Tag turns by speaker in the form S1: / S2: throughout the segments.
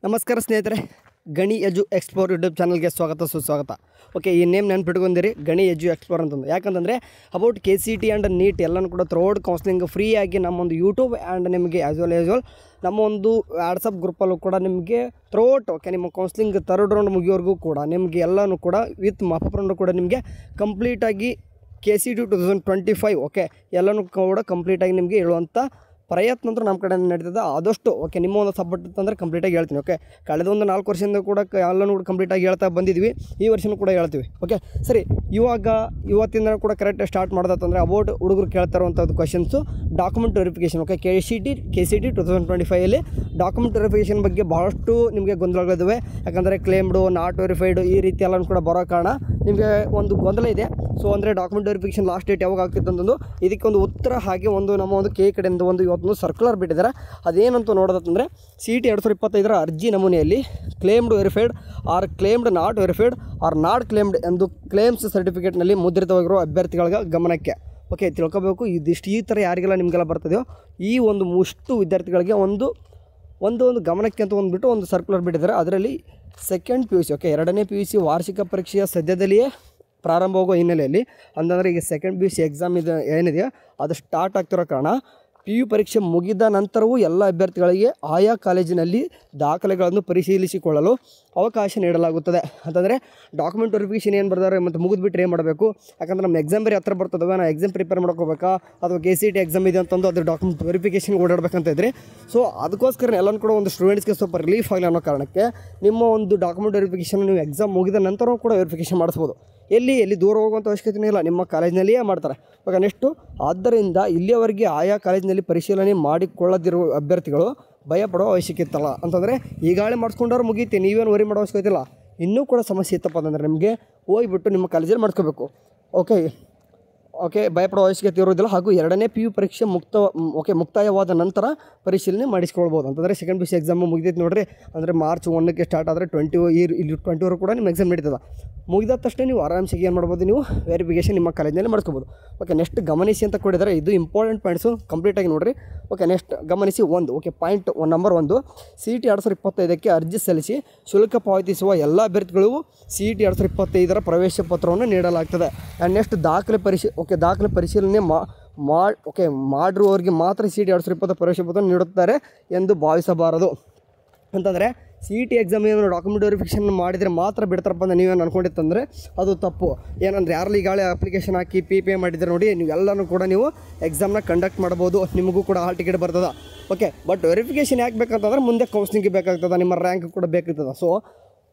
S1: ನಮಸ್ಕಾರ ಸ್ನೇಹಿತರೆ, ಗಣಿ ಎಜು ಎಕ್ಸ್ಪ್ಲೋರ್ ಯೂಟ್ಯೂಬ್ ಚಾನಲ್ಗೆ ಸ್ವಾಗತ ಸುಸ್ವಾಗತ. ಓಕೆ, ಈ ನೇಮ್ ನೆನ್ಪಿಟ್ಕೊಂಡಿರಿ, ಗಣಿ ಎಜು ಎಕ್ಸ್ಪ್ಲೋರ್ ಅಂತಂದು. ಯಾಕಂತಂದರೆ ಅಬೌಟ್ KCT ಆ್ಯಂಡ್ ನೀಟ್ ಎಲ್ಲನೂ ಕೂಡ ಥ್ರೋಡ್ ಕೌನ್ಸ್ಲಿಂಗ್ ಫ್ರೀಯಾಗಿ ನಮ್ಮೊಂದು ಯೂಟ್ಯೂಬ್ ಆ್ಯಂಡ್ ನಿಮಗೆ ಆ್ಯಸ್ ವೆಲ್ ನಮ್ಮ ಒಂದು ವಾಟ್ಸಪ್ ಗ್ರೂಪಲ್ಲೂ ಕೂಡ ನಿಮಗೆ ಥ್ರೋಟ್ ಓಕೆ ನಿಮ್ಮ ಕೌನ್ಸ್ಲಿಂಗ್ ಥರ್ಡ್ ರೌಂಡ್ ಮುಗಿಯೋವರೆಗೂ ಕೂಡ ನಿಮಗೆ ಎಲ್ಲನೂ ಕೂಡ ವಿತ್ ಮಾಪಪ್ ರೌಂಡು ಕೂಡ ನಿಮಗೆ ಕಂಪ್ಲೀಟಾಗಿ KCT 2025 ಓಕೆ ಎಲ್ಲನೂ ಕೂಡ ಕಂಪ್ಲೀಟಾಗಿ ನಿಮಗೆ ಹೇಳುವಂಥ ಪ್ರಯತ್ನ ಅಂತೂ ನಮ್ಮ ಕಡೆ ನಡೀತದೆ. ಆದಷ್ಟು ಓಕೆ ನಿಮ್ಮ ಒಂದು ಸಪೋರ್ಟ್ ಅಂತಂದರೆ ಕಂಪ್ಲೀಟಾಗಿ ಹೇಳ್ತೀನಿ. ಓಕೆ, ಕಳೆದ ಒಂದು 4 ವರ್ಷದಿಂದ ಕೂಡ ಎಲ್ಲನೂ ಕೂಡ ಕಂಪ್ಲೀಟಾಗಿ ಹೇಳ್ತಾ ಬಂದಿದ್ವಿ, ಈ ವರ್ಷನೂ ಕೂಡ ಹೇಳ್ತೀವಿ. ಓಕೆ ಸರಿ, ಇವತ್ತಿಂದ ಕೂಡ ಕರೆಕ್ಟ್ ಸ್ಟಾರ್ಟ್ ಮಾಡೋದಂತಂದರೆ ಅಬೌಟ್ ಹುಡುಗರು ಕೇಳ್ತಾ ಇರುವಂಥದ್ದು questions document verification. Okay, KCT 2025 document verification ಬಗ್ಗೆ ಭಾಳಷ್ಟು ನಿಮಗೆ ಗೊಂದಲಗಳಿದ್ದಾವೆ. ಯಾಕಂದರೆ ಕ್ಲೇಮ್ಡು ನಾಟ್ ವೆರಿಫೈಡು ಈ ರೀತಿ ಎಲ್ಲನೂ ಕೂಡ ಬರೋ ಕಾರಣ ನಿಮಗೆ ಒಂದು ಗೊಂದಲ ಇದೆ. ಸೊ ಅಂದರೆ ಡಾಕ್ಯುಮೆಂಟ್ ವೆರಿಫಿಕೇಷನ್ ಲಾಸ್ಟ್ ಡೇಟ್ ಯಾವಾಗ ಆಗ್ತಿತ್ತು ಅಂತಂದು ಇದಕ್ಕೊಂದು ಉತ್ತರ ಹಾಗೆ ನಮ್ಮ ಒಂದು ಕಡೆಯಿಂದ ಇವತ್ತು ಸರ್ಕ್ಯುಲರ್ ಬಿಟ್ಟಿದ್ದಾರೆ. ಅದೇನಂತ ನೋಡೋದಂತಂದರೆ CET 2025 ಅರ್ಜಿ ನಮೂನೆಯಲ್ಲಿ claimed verified or claimed not verified or not claimed ಎಂದು ಕ್ಲೇಮ್ಸ್ ಸರ್ಟಿಫಿಕೇಟ್ನಲ್ಲಿ ಮುದ್ರಿತವಾಗಿರೋ ಅಭ್ಯರ್ಥಿಗಳಿಗೆ ಗಮನಕ್ಕೆ. ಓಕೆ, ತಿಳ್ಕೊಬೇಕು ಇದಿಷ್ಟು ಈ ಥರ ಯಾರಿಗೆಲ್ಲ ನಿಮಗೆಲ್ಲ ಬರ್ತದೆಯೋ ಈ ಒಂದು ಮುಷ್ಟು ವಿದ್ಯಾರ್ಥಿಗಳಿಗೆ ಒಂದು ಗಮನಕ್ಕೆ ಅಂತ ಅಂದ್ಬಿಟ್ಟು ಒಂದು ಸರ್ಕ್ಯುಲರ್ ಬಿಟ್ಟಿದ್ದಾರೆ. ಅದರಲ್ಲಿ ಸೆಕೆಂಡ್ PUC ಓಕೆ 2ನೇ PUC ವಾರ್ಷಿಕ ಪರೀಕ್ಷೆಯ ಸದ್ಯದಲ್ಲಿಯೇ ಪ್ರಾರಂಭವಾಗುವ ಹಿನ್ನೆಲೆಯಲ್ಲಿ ಅಂತಂದರೆ ಈಗ ಸೆಕೆಂಡ್ PUC ಎಕ್ಸಾಮ್ ಏನಿದೆಯೋ ಅದು ಸ್ಟಾರ್ಟ್ ಆಗ್ತಿರೋ ಕಾರಣ PU ಪರೀಕ್ಷೆ ಮುಗಿದ ನಂತರವೂ ಎಲ್ಲ ಅಭ್ಯರ್ಥಿಗಳಿಗೆ ಆಯಾ ಕಾಲೇಜಿನಲ್ಲಿ ದಾಖಲೆಗಳನ್ನು ಪರಿಶೀಲಿಸಿಕೊಳ್ಳಲು ಅವಕಾಶ ನೀಡಲಾಗುತ್ತದೆ. ಅಂತಂದರೆ ಡಾಕ್ಯುಮೆಂಟ್ ವೆರಿಫಿಕೇಷನ್ ಏನು ಬರ್ತಾರೆ ಮತ್ತು ಮುಗಿದ್ಬಿಟ್ರೆ ಏನು ಮಾಡಬೇಕು? ಯಾಕಂದರೆ ನಮ್ಮ ಎಕ್ಸಾಮ್ ಬೇರೆ ಹತ್ರ ಬರ್ತದವೆ, ನಾವು ಎಕ್ಸಾಮ್ ಪ್ರಿಪೇರ್ ಮಾಡ್ಕೋಬೇಕಾ ಅಥವಾ KCT ಎಕ್ಸಾಮ್ ಇದೆ ಅಂತಂದು ಅದ್ರ ಡಾಕ್ಯುಮೆಂಟ್ ವೆರಿಫಿಕೇಷನ್ಗೆ ಓಡಾಡಬೇಕಂತ ಇದ್ರಿ. ಸೊ ಅದಕ್ಕೋಸ್ಕರ ಎಲ್ಲನೂ ಕೂಡ ಒಂದು ಸ್ಟೂಡೆಂಟ್ಸ್ಗೆ ಸ್ವಲ್ಪ ರಿಲೀಫ್ ಆಗಲಿ ಅನ್ನೋ ಕಾರಣಕ್ಕೆ ನಿಮ್ಮ ಒಂದು ಡಾಕ್ಯುಮೆಂಟ್ ವೆರಿಫಿಕೇಷನ್ ನೀವು ಎಕ್ಸಾಮ್ ಮುಗಿದ ನಂತರವೂ ಕೂಡ ವೆರಿಫಿಕೇಷನ್ ಮಾಡಿಸ್ಬೋದು. ಎಲ್ಲಿ ದೂರ ಹೋಗುವಂಥ ಅವಶ್ಯಕತೆ ಇಲ್ಲ, ನಿಮ್ಮ ಕಾಲೇಜಿನಲ್ಲಿಯೇ ಮಾಡ್ತಾರೆ. ಇವಾಗ ನೆಕ್ಸ್ಟು, ಆದ್ದರಿಂದ ಇಲ್ಲಿಯವರೆಗೆ ಆಯಾ ಕಾಲೇಜಿನಲ್ಲಿ ಪರಿಶೀಲನೆ ಮಾಡಿಕೊಳ್ಳದಿರುವ ಅಭ್ಯರ್ಥಿಗಳು ಭಯಪಡೋ ಅವಶ್ಯಕತೆ ಇತ್ತಲ್ಲ. ಅಂತಂದರೆ ಈಗಾಗಲೇ ಮಾಡಿಸ್ಕೊಂಡವ್ರು ಮುಗೀತಿ, ನೀವೇನು ವರಿ ಮಾಡೋ ಅವಶ್ಯಕತೆ ಇಲ್ಲ. ಇನ್ನೂ ಕೂಡ ಸಮಸ್ಯೆ ಇತ್ತಪ್ಪ ಅಂತಂದರೆ ನಿಮಗೆ ಹೋಗಿಬಿಟ್ಟು ನಿಮ್ಮ ಕಾಲೇಜಲ್ಲಿ ಮಾಡ್ಕೋಬೇಕು. ಓಕೆ ಭಯಪಡೋ ಅವಶ್ಯಕತೆ ಇರೋದಿಲ್ಲ. ಹಾಗೂ 2ನೇ PU ಪರೀಕ್ಷೆ ಮುಕ್ತಾಯವಾದ ನಂತರ ಪರಿಶೀಲನೆ ಮಾಡಿಸ್ಕೊಳ್ಬೋದು. ಅಂತಂದರೆ ಸೆಕೆಂಡ್ PUC ಎಕ್ಸಾಮು ಮುಗಿದೈತೆ ನೋಡಿರಿ, ಅಂದರೆ ಮಾರ್ಚ್ 1ಕ್ಕೆ ಸ್ಟಾರ್ಟ್ ಆದರೆ 20 ಕೂಡ ನಿಮ್ಮ ಎಕ್ಸಾಮ್ ನಡೀತದೆ. ಮುಗಿದ ತಕ್ಷಣ ನೀವು ಆರಾಮ್ಸಾಗಿ ಏನು ಮಾಡ್ಬೋದು, ನೀವು ವೆರಿಫಿಕೇಷನ್ ನಿಮ್ಮ ಕಾಲೇಜಿನಲ್ಲಿ ಮಾಡ್ಕೋಬೋದು. ಓಕೆ, ನೆಕ್ಸ್ಟ್ ಗಮನಿಸಿ ಅಂತ ಕೊಟ್ಟಿದ್ದಾರೆ, ಇದು ಇಂಪಾರ್ಟೆಂಟ್ ಪಾಯಿಂಟ್ಸು ಕಂಪ್ಲೀಟಾಗಿ ನೋಡಿರಿ. ಓಕೆ, ನೆಕ್ಸ್ಟ್ ಗಮನಿಸಿ ಪಾಯಿಂಟ್ ನಂಬರ್ 1 CET 2025 ಅರ್ಜಿ ಸಲ್ಲಿಸಿ ಶುಲ್ಕ ಪಾವತಿಸುವ ಎಲ್ಲ ಅಭ್ಯರ್ಥಿಗಳಿಗೂ CET 2025 ಪ್ರವೇಶ ಪತ್ರವನ್ನು ನೀಡಲಾಗ್ತದೆ. ಆ್ಯಂಡ್ ನೆಕ್ಸ್ಟ್ ದಾಖಲೆ ಪರಿಶೀಲನೆ ಮಾಡಿರುವವರಿಗೆ ಮಾತ್ರ CET 2025 ಪ್ರವೇಶ ಪತ್ರ ನೀಡುತ್ತಾರೆ ಎಂದು ಭಾವಿಸಬಾರದು. ಅಂತಂದರೆ CET ಎಕ್ಸಾಮ್ ಏನು ಡಾಕ್ಯುಮೆಂಟ್ ವೆರಿಫಿಕೇಷನ್ ಮಾಡಿದರೆ ಮಾತ್ರ ಬಿಡ್ತಾರಪ್ಪ ಅಂತ ನೀವೇನು ಅಂದ್ಕೊಂಡಿತ್ತಂದರೆ ಅದು ತಪ್ಪು. ಏನಂದರೆ ಯಾರಲ್ಲಿ ಈಗಾಗಲೇ ಅಪ್ಲಿಕೇಶನ್ ಹಾಕಿ ಪೇ ಮಾಡಿದರೆ ನೋಡಿ, ನೀವೆಲ್ಲನೂ ಕೂಡ ನೀವು ಎಕ್ಸಾಮ್ನ ಕಂಡಕ್ಟ್ ಮಾಡ್ಬೋದು, ನಿಮಗೂ ಕೂಡ ಹಾಲ್ ಟಿಕೆಟ್ ಬರ್ತದೆ. ಓಕೆ, ಬಟ್ ವೆರಿಫಿಕೇಷನ್ ಯಾಕೆ ಬೇಕಂತಂದ್ರೆ ಮುಂದೆ ಕೌನ್ಸ್ಲಿಂಗ್ಗೆ ಬೇಕಾಗ್ತದೆ, ನಿಮ್ಮ ರ್ಯಾಂಕ್ ಕೂಡ ಬೇಕಾಗ್ತದೆ. ಸೊ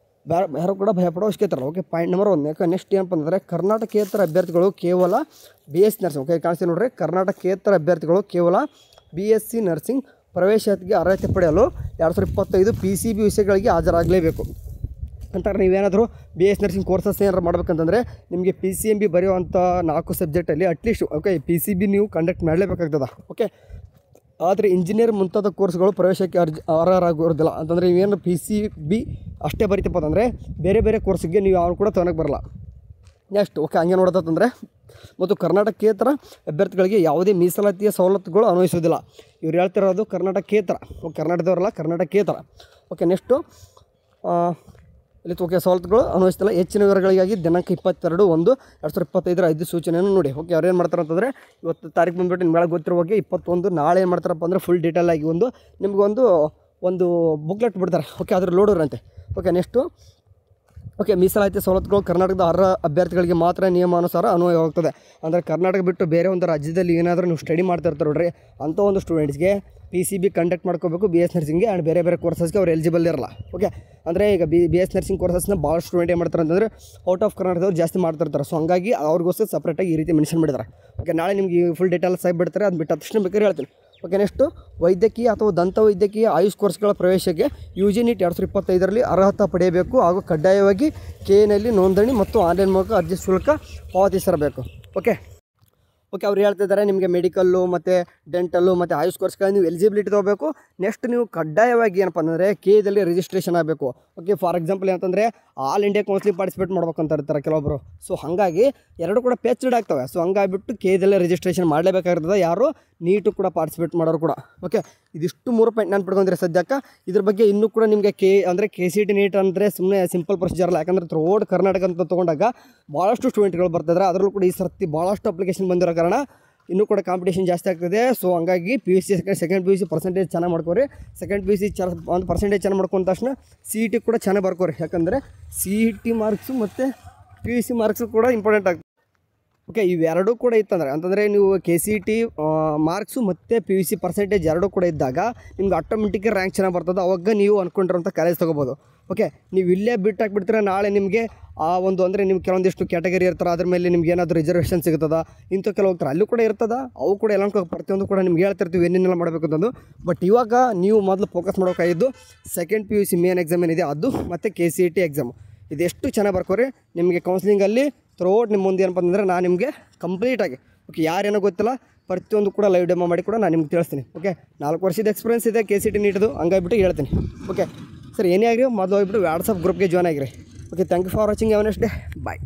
S1: ಯಾರು ಕೂಡ ಭಯಪಡೋ ಅವಶ್ಯಕತೆ ಇರಲ್ಲ. Okay, point number 1. ಯಾಕೆ ನೆಕ್ಸ್ಟ್ ಏನಪ್ಪ ಅಂದರೆ ಕರ್ನಾಟಕೇತರ ಅಭ್ಯರ್ಥಿಗಳು ಕೇವಲ BSc ನರ್ಸಿಂಗ್. ಓಕೆ, ಕಾಣಿಸ್ತೀವಿ ನೋಡಿರಿ, ಕರ್ನಾಟಕೇತರ ಅಭ್ಯರ್ಥಿಗಳು ಕೇವಲ BSc ನರ್ಸಿಂಗ್ ಪ್ರವೇಶಕ್ಕೆ ಅರ್ಹತೆ ಪಡೆಯಲು 2025 PCB ವಿಷಯಗಳಿಗೆ ಹಾಜರಾಗಲೇಬೇಕು. ಅಂತಾರೆ ನೀವೇನಾದರೂ BSc ನರ್ಸಿಂಗ್ ಕೋರ್ಸಸ್ ಏನಾರು ಮಾಡ್ಬೇಕಂತಂದರೆ ನಿಮಗೆ PCMB ಬರೆಯುವಂಥ 4 ಸಬ್ಜೆಕ್ಟಲ್ಲಿ ಅಟ್ಲೀಸ್ಟ್ PCB ನೀವು ಕಂಡಕ್ಟ್ ಮಾಡಲೇಬೇಕಾಗ್ತದೆ. ಓಕೆ, ಆದರೆ ಇಂಜಿನಿಯರ್ ಮುಂತಾದ ಕೋರ್ಸ್ಗಳು ಪ್ರವೇಶಕ್ಕೆ ಅರ್ಹರಾಗಿರೋದಿಲ್ಲ. ಅಂತಂದರೆ ನೀವೇನು PCB ಅಷ್ಟೇ ಬರೀತಪ್ಪ ಅಂತಂದರೆ ಬೇರೆ ಕೋರ್ಸಿಗೆ ನೀವು ಯಾವ ಕೂಡ ತೊಗೊಳಕ್ಕೆ ಬರಲ್ಲ. ನೆಕ್ಸ್ಟ್ ಹಂಗೆ ನೋಡೋದಂತಂದರೆ ಮತ್ತು ಕರ್ನಾಟಕೇತರ ಅಭ್ಯರ್ಥಿಗಳಿಗೆ ಯಾವುದೇ ಮೀಸಲಾತಿಯ ಸವಲತ್ತುಗಳು ಅನ್ವಯಿಸೋದಿಲ್ಲ. ಇವ್ರು ಹೇಳ್ತಿರೋದು ಕರ್ನಾಟಕೇತರ, ಕರ್ನಾಟಕದವರಲ್ಲ, ಕರ್ನಾಟಕೇತರ. ಓಕೆ, ನೆಕ್ಸ್ಟು ಇಲ್ಲಿ ಸವಲತ್ತುಗಳು ಅನ್ವಯಿಸ್ತಿಲ್ಲ. ಹೆಚ್ಚಿನ ವಿವರಗಳಿಗಾಗಿ ದಿನಾಂಕ 22/1/2025 ಅಧಿಸೂಚನೆಯನ್ನು ನೋಡಿ. ಓಕೆ, ಅವ್ರು ಏನು ಮಾಡ್ತಾರೆ ಅಂತಂದರೆ ಇವತ್ತು ತಾರೀಕು ಬಂದುಬಿಟ್ಟು ನಿಮ್ಗೆ ಗೊತ್ತಿರೋ ಬಗ್ಗೆ 21 ನಾಳೆ ಏನು ಮಾಡ್ತಾರಪ್ಪ ಅಂದರೆ ಫುಲ್ ಡೀಟೇಲ್ ಆಗಿ ಒಂದು ಬುಕ್ಲೆಟ್ ಬಿಡ್ತಾರೆ. ಓಕೆ, ಅದ್ರ ಲೋಡೋರಂತೆ. ಓಕೆ, ನೆಕ್ಸ್ಟು ಮೀಸಲಾತಿ ಸವಲತ್ತುಗಳು ಕರ್ನಾಟಕದ ಅರ್ಹ ಅಭ್ಯರ್ಥಿಗಳಿಗೆ ಮಾತ್ರ ನಿಯಮಾನುಸಾರ ಅನ್ವಯವಾಗ್ತದೆ. ಅಂದರೆ ಕರ್ನಾಟಕ ಬಿಟ್ಟು ಬೇರೆ ಒಂದು ರಾಜ್ಯದಲ್ಲಿ ಏನಾದರೂ ನೀವು ಸ್ಟಡಿ ಮಾಡ್ತಾ ಇರ್ತಾರೆ ನೋಡ್ರಿ, ಅಂಥ ಒಂದು ಸ್ಟೂಡೆಂಟ್ಸ್ಗೆ PCB ಕಂಡಕ್ಟ್ ಮಾಡ್ಕೋಬೇಕು. BS ನರ್ಸಿಂಗ್ಗೆ ಆ್ಯಂಡ್ ಬೇರೆ ಕೋರ್ಸಸ್ಗೆ ಅವ್ರು ಎಲಿಜಿಬಲ್ ಇರಲ್ಲ. ಓಕೆ, ಅಂದರೆ ಈಗ BS ನರ್ಸಿಂಗ್ ಕೋರ್ಸಸ್ನ ಭಾಳ ಸ್ಟೂಡೆಂಟ್ ಏನು ಮಾಡ್ತಾರೆ ಅಂತಂದರೆ ಔಟ್ ಆಫ್ ಕರ್ನಾಟಕದವ್ರು ಜಾಸ್ತಿ ಮಾಡ್ತಿರ್ತಾರೆ. ಸೊ ಹಂಗಾಗಿ ಅವ್ರಿಗೋಸ್ಕರ ಸಪ್ರೇಟಾಗಿ ಈ ರೀತಿ ಮೆನ್ಷನ್ ಮಾಡಿದ್ದಾರೆ. ಓಕೆ, ನಾಳೆ ನಿಮಗೆ ಫುಲ್ ಡೀಟೇಲ್ಸ್ ಆಗಿ ಬಿಡ್ತಾರೆ, ಅದು ಬಿಟ್ಟು ತಕ್ಷಣ ಬೇಕಾದ್ರೆ ಹೇಳ್ತೀನಿ. ಓಕೆ, ನೆಕ್ಸ್ಟು ವೈದ್ಯಕೀಯ ಅಥವಾ ದಂತವೈದ್ಯಕೀಯ ಆಯುಷ್ ಕೋರ್ಸ್ಗಳ ಪ್ರವೇಶಕ್ಕೆ UG NEET 2025 ಅರ್ಹತೆ ಪಡೆಯಬೇಕು. ಹಾಗೂ ಕಡ್ಡಾಯವಾಗಿ KNಯಲ್ಲಿ ನೋಂದಣಿ ಮತ್ತು ಆನ್ಲೈನ್ ಮೂಲಕ ಅರ್ಜಿ ಶುಲ್ಕ ಪಾವತಿಸಿರಬೇಕು. ಓಕೆ, ಅವ್ರು ಹೇಳ್ತಿದ್ದಾರೆ ನಿಮಗೆ ಮೆಡಿಕಲ್ಲು ಮತ್ತು ಡೆಂಟಲ್ಲು ಮತ್ತು ಆಯುಷ್ ಕೋರ್ಸ್ಗಳು ನೀವು ಎಲಿಜಿಬಿಲಿಟಿ ತೊಗೋಬೇಕು. ನೆಕ್ಸ್ಟ್ ನೀವು ಕಡ್ಡಾಯವಾಗಿ ಏನಪ್ಪ ಅಂದರೆ Kದಲ್ಲಿ ರಿಜಿಸ್ಟ್ರೇಷನ್ ಆಗಬೇಕು. ಓಕೆ, ಫಾರ್ ಎಕ್ಸಾಂಪಲ್ ಏನಂತಂದರೆ ಆಲ್ ಇಂಡಿಯಾ ಕೌನ್ಸಿಲಿಂಗ್ ಪಾರ್ಟಿಸಿಪೇಟ್ ಮಾಡ್ಬೇಕಂತ ಇರ್ತಾರೆ ಕೆಲವೊಬ್ಬರು. ಸೊ ಹಾಗಾಗಿ ಎರಡು ಕೂಡ ಪೇಚ್ಡ್ ಆಗ್ತವೆ. ಸೊ ಹಂಗಾಗಿಬಿಟ್ಟು Kದಲ್ಲಿ ರಿಜಿಸ್ಟ್ರೇಷನ್ ಮಾಡಲೇಬೇಕಾಗಿರ್ತದೆ. ಯಾರು ನೀಟು ಕೂಡ ಪಾರ್ಟಿಸಿಪೇಟ್ ಮಾಡೋರು ಕೂಡ. ಓಕೆ, ಇದಿಷ್ಟು 3 ಪಾಯಿಂಟ್ ನಾನು ಪಡ್ಕೊಂಡಿರೋ ಸದ್ಯಕ್ಕೆ. ಇದ್ರ ಬಗ್ಗೆ ಇನ್ನೂ ಕೂಡ ನಿಮಗೆ KCT ನೀಟ್ ಅಂದರೆ ಸುಮ್ಮನೆ ಸಿಂಪಲ್ ಪ್ರೊಸೀಜರ್ ಅಲ್ಲ. ಯಾಕಂದರೆ ಥ್ರೂಔಟ್ ಕರ್ನಾಟಕ ಅಂತ ತೊಗೊಂಡಾಗ ಭಾಳಷ್ಟು ಸ್ಟೂಡೆಂಟ್ಗಳು ಬರ್ತಿದ್ದಾರೆ. ಅದರಲ್ಲೂ ಕೂಡ ಈ ಸರ್ತಿ ಭಾಳಷ್ಟು ಅಪ್ಲಿಕೇಶನ್ ಬಂದಿರೋ ಕಾರಣ ಇನ್ನೂ ಕೂಡ ಕಾಂಪಿಟೇಷನ್ ಜಾಸ್ತಿ ಆಗ್ತದೆ. ಸೊ ಹಂಗಾಗಿ PUC ಸೆಕೆಂಡ್ PUC ಪರ್ಸೆಂಟೇಜ್ ಚೆನ್ನಾಗಿ ಮಾಡ್ಕೋರಿ. ಸೆಕೆಂಡ್ PUC ಒಂದು ಪರ್ಸೆಂಟೇಜ್ ಚೆನ್ನಾಗಿ ಮಾಡ್ಕೊಂಡ ತಕ್ಷಣ CET ಕೂಡ ಚೆನ್ನಾಗಿ ಬರ್ಕೋರಿ. ಯಾಕಂದರೆ CET ಮಾರ್ಕ್ಸು ಮತ್ತು PUC ಮಾರ್ಕ್ಸು ಕೂಡ ಇಂಪಾರ್ಟೆಂಟ್ ಆಗ್ತದೆ. ಓಕೆ, ಇವೆರಡೂ ಕೂಡ ಇತ್ತಂದರೆ ಅಂತಂದರೆ ನೀವು KCT ಮಾರ್ಕ್ಸು ಮತ್ತು PUC ಪರ್ಸೆಂಟೇಜ್ ಎರಡೂ ಕೂಡ ಇದ್ದಾಗ ನಿಮ್ಗೆ ಆಟೋಮೆಟಿಕ್ ರ್ಯಾಂಕ್ ಚೆನ್ನಾಗಿ ಬರ್ತದೆ. ಅವಾಗ ನೀವು ಅಂದ್ಕೊಂಡಿರೋಂಥ ಕಾಲೇಜ್ ತೊಗೋಬೋದು. ಓಕೆ, ನೀವು ಇಲ್ಲೇ ಬಿಟ್ಟು ಹಾಕ್ಬಿಡ್ತೀರ, ನಾಳೆ ನಿಮಗೆ ಆ ಒಂದು ಅಂದರೆ ನೀವು ಕೆಲವೊಂದಿಷ್ಟು ಕ್ಯಾಟಗರಿ ಇರ್ತಾರೆ, ಅದ್ರ ಮೇಲೆ ನಿಮ್ಗೆ ಏನಾದರೂ ರಿಸರ್ವೇಷನ್ ಸಿಗ್ತದ, ಇಂಥ ಕೆಲವು ಹೋಗ್ತಾರೆ ಅಲ್ಲೂ ಕೂಡ ಇರ್ತದೆ. ಅವು ಕೂಡ ಎಲ್ಲ ಪ್ರತಿಯೊಂದು ಕೂಡ ನಿಮ್ಗೆ ಹೇಳ್ತಿರ್ತೀವಿ ಏನೇನೆಲ್ಲ ಮಾಡಬೇಕು ಅಂತಂದು. ಬಟ್ ಇವಾಗ ನೀವು ಮೊದಲು ಫೋಕಸ್ ಮಾಡೋಕ್ಕಾಗಿದ್ದು ಸೆಕೆಂಡ್ PUC ಮೇನ್ ಎಕ್ಸಾಮ್ ಏನಿದೆ ಅದು ಮತ್ತು KCT ಎಕ್ಸಾಮ್. ಇದೆಷ್ಟು ಚೆನ್ನಾಗಿ ಬರ್ಕೋರಿ. ನಿಮಗೆ ಕೌನ್ಸಿಲಿಂಗಲ್ಲಿ ಥ್ರೂಔಟ್ ನಿಮ್ಮ ಮುಂದೆ ಏನಪ್ಪ ಅಂತಂದರೆ ನಾನು ನಿಮಗೆ ಕಂಪ್ಲೀಟಾಗಿ ಓಕೆ ಯಾರೇನೋ ಗೊತ್ತಿಲ್ಲ ಪ್ರತಿಯೊಂದು ಕೂಡ ಲೈವ್ ಡೆಮೋ ಮಾಡಿ ಕೂಡ ನಾನು ನಿಮ್ಗೆ ತಿಳಿಸ್ತೀನಿ. ಓಕೆ, 4 ವರ್ಷದ ಎಕ್ಸ್ಪೀರಿಯನ್ಸ್ ಇದೆ KCT ನೀಟದು, ಹಂಗಾಗ್ಬಿಟ್ಟು ಹೇಳ್ತೀನಿ. ಓಕೆ ಸರ್, ಏನೇ ಆಗಿರಿ ಮೊದಲು ಹೋಗ್ಬಿಟ್ಟು ವಾಟ್ಸಪ್ ಗ್ರೂಪ್ಗೆ ಜಾಯ್ನ್ ಆಗಿರಿ. Okay, thank you for watching. Have a nice day. Bye.